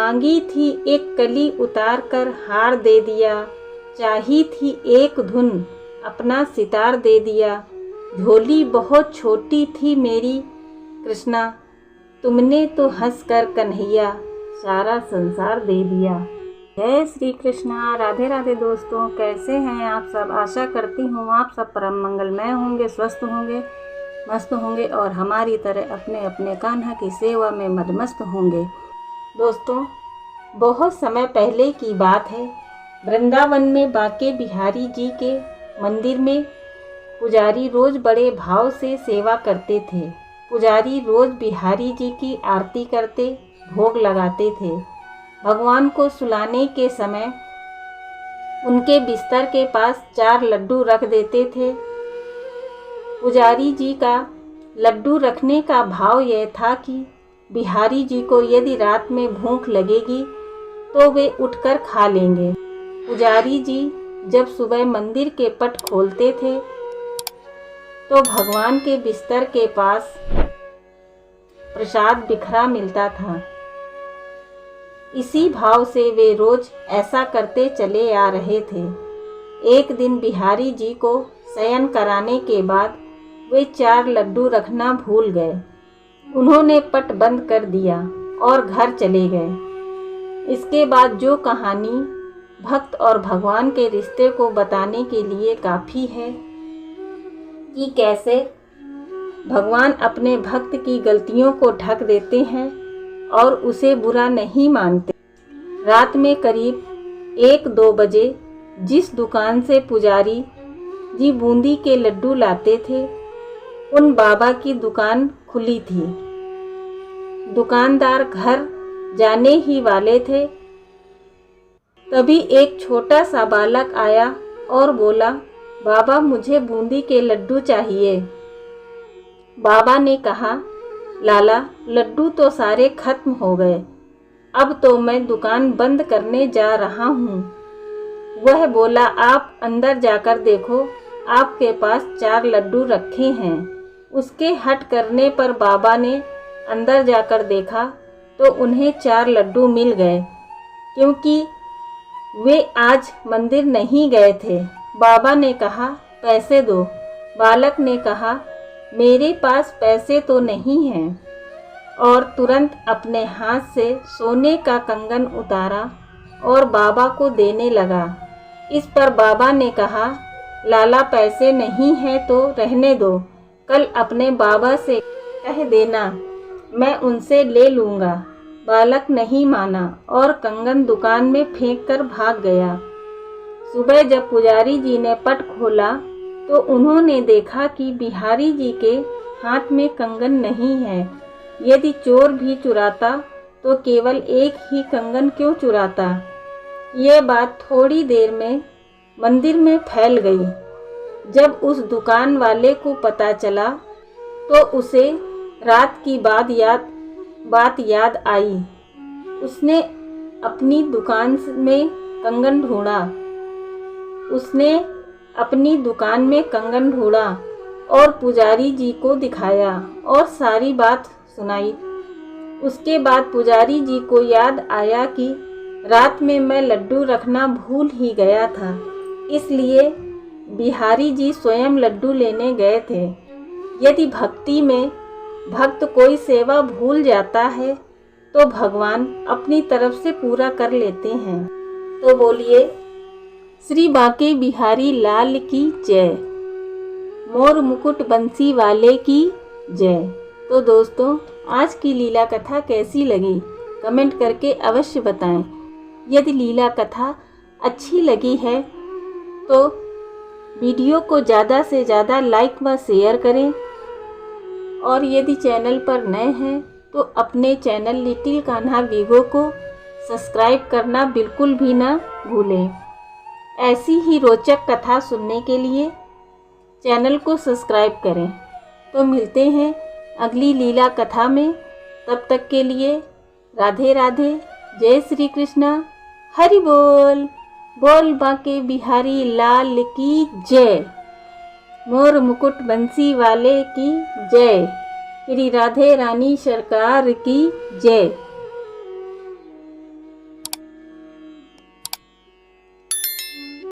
मांगी थी एक कली उतार कर हार दे दिया, चाही थी एक धुन अपना सितार दे दिया। झोली बहुत छोटी थी मेरी कृष्णा, तुमने तो हंस कर कन्हैया सारा संसार दे दिया। जय श्री कृष्णा। राधे राधे दोस्तों, कैसे हैं आप सब। आशा करती हूँ आप सब परम मंगलमय होंगे, स्वस्थ होंगे, मस्त होंगे और हमारी तरह अपने अपने कान्हा की सेवा में मदमस्त होंगे। दोस्तों, बहुत समय पहले की बात है, वृंदावन में बांके बिहारी जी के मंदिर में पुजारी रोज बड़े भाव से सेवा करते थे। पुजारी रोज बिहारी जी की आरती करते, भोग लगाते थे। भगवान को सुलाने के समय उनके बिस्तर के पास 4 लड्डू रख देते थे। पुजारी जी का लड्डू रखने का भाव यह था कि बिहारी जी को यदि रात में भूख लगेगी तो वे उठकर खा लेंगे। पुजारी जी जब सुबह मंदिर के पट खोलते थे तो भगवान के बिस्तर के पास प्रसाद बिखरा मिलता था। इसी भाव से वे रोज ऐसा करते चले आ रहे थे। एक दिन बिहारी जी को शयन कराने के बाद वे 4 लड्डू रखना भूल गए। उन्होंने पट बंद कर दिया और घर चले गए। इसके बाद जो कहानी भक्त और भगवान के रिश्ते को बताने के लिए काफ़ी है कि कैसे भगवान अपने भक्त की गलतियों को ढक देते हैं और उसे बुरा नहीं मानते। रात में करीब 1-2 बजे जिस दुकान से पुजारी जी बूंदी के लड्डू लाते थे, उन बाबा की दुकान खुली थी। दुकानदार घर जाने ही वाले थे, तभी एक छोटा सा बालक आया और बोला, बाबा मुझे बूंदी के लड्डू चाहिए। बाबा ने कहा, लाला लड्डू तो सारे खत्म हो गए, अब तो मैं दुकान बंद करने जा रहा हूँ। वह बोला, आप अंदर जाकर देखो, आपके पास 4 लड्डू रखे हैं। उसके हट करने पर बाबा ने अंदर जाकर देखा तो उन्हें 4 लड्डू मिल गए, क्योंकि वे आज मंदिर नहीं गए थे। बाबा ने कहा, पैसे दो। बालक ने कहा, मेरे पास पैसे तो नहीं हैं, और तुरंत अपने हाथ से सोने का कंगन उतारा और बाबा को देने लगा। इस पर बाबा ने कहा, लाला पैसे नहीं हैं तो रहने दो, कल अपने बाबा से कह देना, मैं उनसे ले लूँगा। बालक नहीं माना और कंगन दुकान में फेंक कर भाग गया। सुबह जब पुजारी जी ने पट खोला तो उन्होंने देखा कि बिहारी जी के हाथ में कंगन नहीं है। यदि चोर भी चुराता तो केवल एक ही कंगन क्यों चुराता। ये बात थोड़ी देर में मंदिर में फैल गई। जब उस दुकान वाले को पता चला तो उसे रात की बात याद आई। उसने अपनी दुकान में कंगन ढूंढा और पुजारी जी को दिखाया और सारी बात सुनाई। उसके बाद पुजारी जी को याद आया कि रात में मैं लड्डू रखना भूल ही गया था, इसलिए बिहारी जी स्वयं लड्डू लेने गए थे। यदि भक्ति में भक्त कोई सेवा भूल जाता है तो भगवान अपनी तरफ से पूरा कर लेते हैं। तो बोलिए श्री बांके बिहारी लाल की जय, मोर मुकुट बंसी वाले की जय। तो दोस्तों, आज की लीला कथा कैसी लगी कमेंट करके अवश्य बताएं। यदि लीला कथा अच्छी लगी है तो वीडियो को ज़्यादा से ज़्यादा लाइक व शेयर करें, और यदि चैनल पर नए हैं तो अपने चैनल लिटिल कान्हा वीगो को सब्सक्राइब करना बिल्कुल भी ना भूलें। ऐसी ही रोचक कथा सुनने के लिए चैनल को सब्सक्राइब करें। तो मिलते हैं अगली लीला कथा में, तब तक के लिए राधे राधे, जय श्री कृष्णा, हरि बोल। बोल बांके बिहारी लाल की जय, मोर मुकुट बंसी वाले की जय, श्री राधे रानी सरकार की जय।